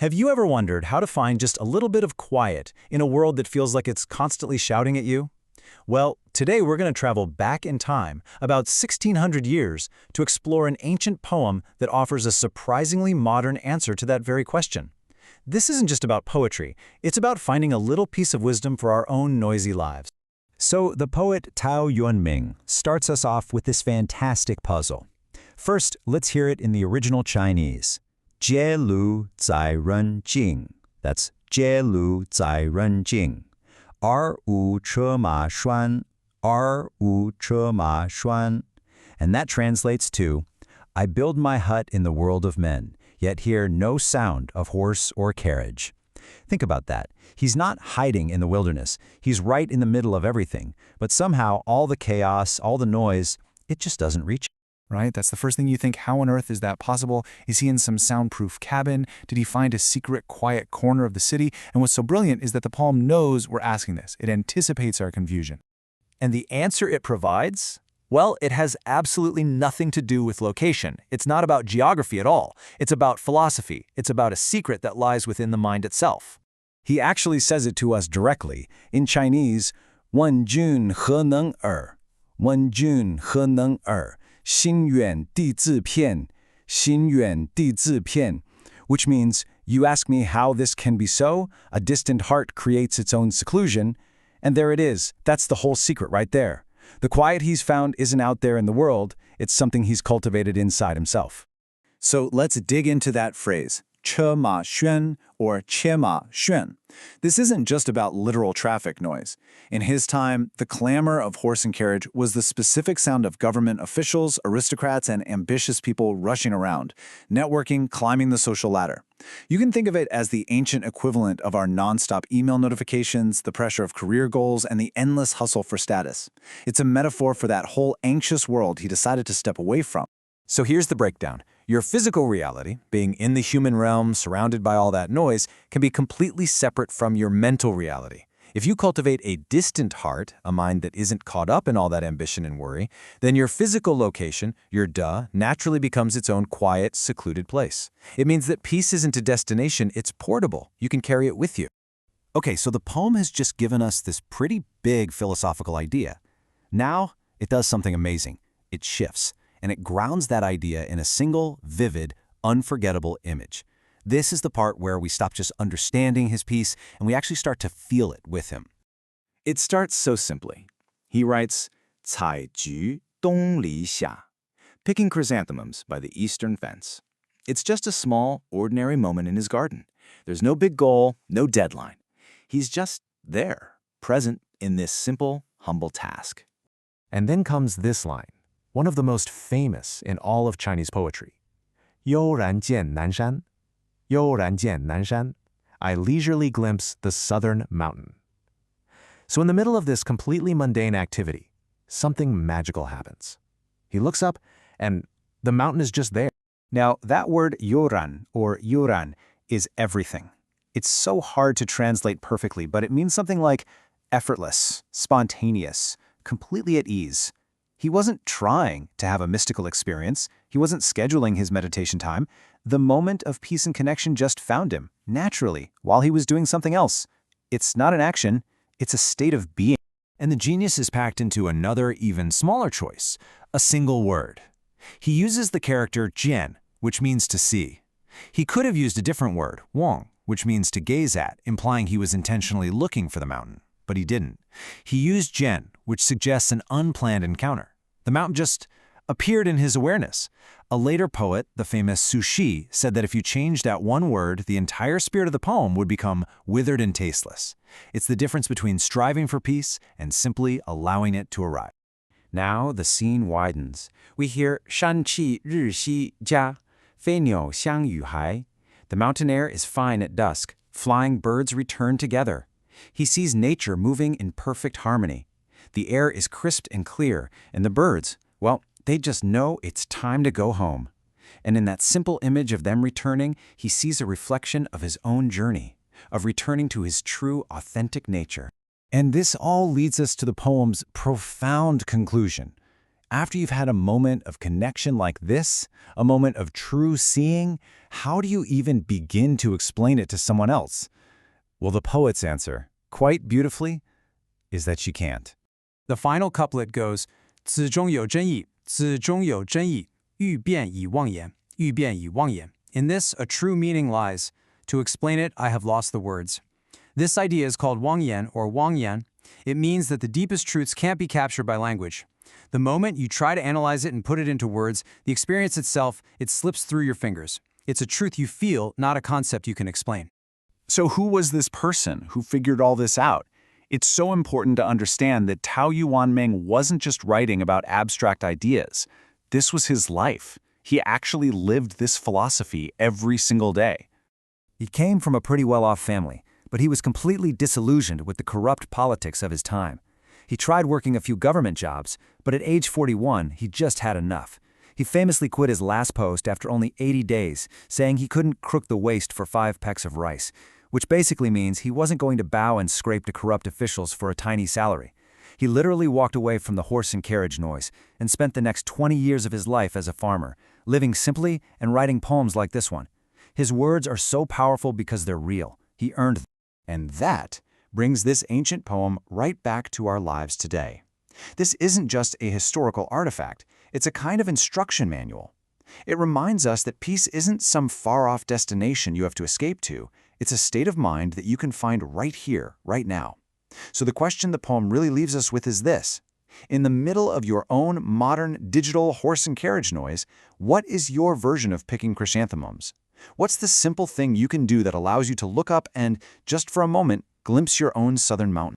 Have you ever wondered how to find just a little bit of quiet in a world that feels like it's constantly shouting at you? Well, today we're going to travel back in time, about 1600 years, to explore an ancient poem that offers a surprisingly modern answer to that very question. This isn't just about poetry, it's about finding a little piece of wisdom for our own noisy lives. So the poet Tao Yuanming starts us off with this fantastic puzzle. First, let's hear it in the original Chinese. 接路在人境. That's 接路在人境. 而无车马拴, 而无车马拴. And that translates to, I build my hut in the world of men, yet hear no sound of horse or carriage. Think about that. He's not hiding in the wilderness. He's right in the middle of everything. But somehow all the chaos, all the noise, it just doesn't reach him. Right? That's the first thing you think. How on earth is that possible? Is he in some soundproof cabin? Did he find a secret, quiet corner of the city? And what's so brilliant is that the poem knows we're asking this. It anticipates our confusion. And the answer it provides? Well, it has absolutely nothing to do with location. It's not about geography at all. It's about philosophy. It's about a secret that lies within the mind itself. He actually says it to us directly. In Chinese, 问君何能尔? 问君何能尔? 心远地自偏, 心远地自偏, which means, you ask me how this can be so? A distant heart creates its own seclusion. And there it is. That's the whole secret right there. The quiet he's found isn't out there in the world, it's something he's cultivated inside himself. So let's dig into that phrase, 车马喧 or 切马喧. This isn't just about literal traffic noise. In his time, the clamor of horse and carriage was the specific sound of government officials, aristocrats, and ambitious people rushing around, networking, climbing the social ladder. You can think of it as the ancient equivalent of our nonstop email notifications, the pressure of career goals, and the endless hustle for status. It's a metaphor for that whole anxious world he decided to step away from. So here's the breakdown. Your physical reality, being in the human realm, surrounded by all that noise, can be completely separate from your mental reality. If you cultivate a distant heart, a mind that isn't caught up in all that ambition and worry, then your physical location, your duh, naturally becomes its own quiet, secluded place. It means that peace isn't a destination, it's portable. You can carry it with you. Okay, so the poem has just given us this pretty big philosophical idea. Now, it does something amazing. It shifts. And it grounds that idea in a single, vivid, unforgettable image. This is the part where we stop just understanding his piece and we actually start to feel it with him. It starts so simply. He writes, 采菊东篱下, picking chrysanthemums by the eastern fence. It's just a small, ordinary moment in his garden. There's no big goal, no deadline. He's just there, present in this simple, humble task. And then comes this line. One of the most famous in all of Chinese poetry. 悠然见南山, 悠然见南山, I leisurely glimpse the southern mountain. So in the middle of this completely mundane activity, something magical happens. He looks up, and the mountain is just there. Now, that word yoran, or yuran, is everything. It's so hard to translate perfectly, but it means something like effortless, spontaneous, completely at ease. He wasn't trying to have a mystical experience. He wasn't scheduling his meditation time. The moment of peace and connection just found him, naturally, while he was doing something else. It's not an action, it's a state of being. And the genius is packed into another, even smaller choice, a single word. He uses the character jian, which means to see. He could have used a different word, wang, which means to gaze at, implying he was intentionally looking for the mountain. But he didn't. He used jian, which suggests an unplanned encounter. The mountain just appeared in his awareness. A later poet, the famous Su Shi, said that if you changed that one word, the entire spirit of the poem would become withered and tasteless. It's the difference between striving for peace and simply allowing it to arrive. Now the scene widens. We hear 山气日夕佳, 飞鸟相与还. The mountain air is fine at dusk. Flying birds return together. He sees nature moving in perfect harmony. The air is crisp and clear, and the birds, well, they just know it's time to go home. And in that simple image of them returning, he sees a reflection of his own journey, of returning to his true, authentic nature. And this all leads us to the poem's profound conclusion. After you've had a moment of connection like this, a moment of true seeing, how do you even begin to explain it to someone else? Well, the poet's answer, quite beautifully, is that you can't. The final couplet goes, 此中有真意,此中有真意,欲辨以妄言,欲辨以妄言. In this, a true meaning lies. To explain it, I have lost the words. This idea is called wangyan or wangyan. It means that the deepest truths can't be captured by language. The moment you try to analyze it and put it into words, the experience itself, it slips through your fingers. It's a truth you feel, not a concept you can explain. So who was this person who figured all this out? It's so important to understand that Tao Yuanming wasn't just writing about abstract ideas. This was his life. He actually lived this philosophy every single day. He came from a pretty well-off family, but he was completely disillusioned with the corrupt politics of his time. He tried working a few government jobs, but at age 41, he just had enough. He famously quit his last post after only 80 days, saying he couldn't crook the waist for 5 pecks of rice, which basically means he wasn't going to bow and scrape to corrupt officials for a tiny salary. He literally walked away from the horse and carriage noise and spent the next 20 years of his life as a farmer, living simply and writing poems like this one. His words are so powerful because they're real. He earned them. And that brings this ancient poem right back to our lives today. This isn't just a historical artifact, it's a kind of instruction manual. It reminds us that peace isn't some far-off destination you have to escape to, it's a state of mind that you can find right here, right now. So the question the poem really leaves us with is this. In the middle of your own modern digital horse and carriage noise, what is your version of picking chrysanthemums? What's the simple thing you can do that allows you to look up and, just for a moment, glimpse your own southern mountain?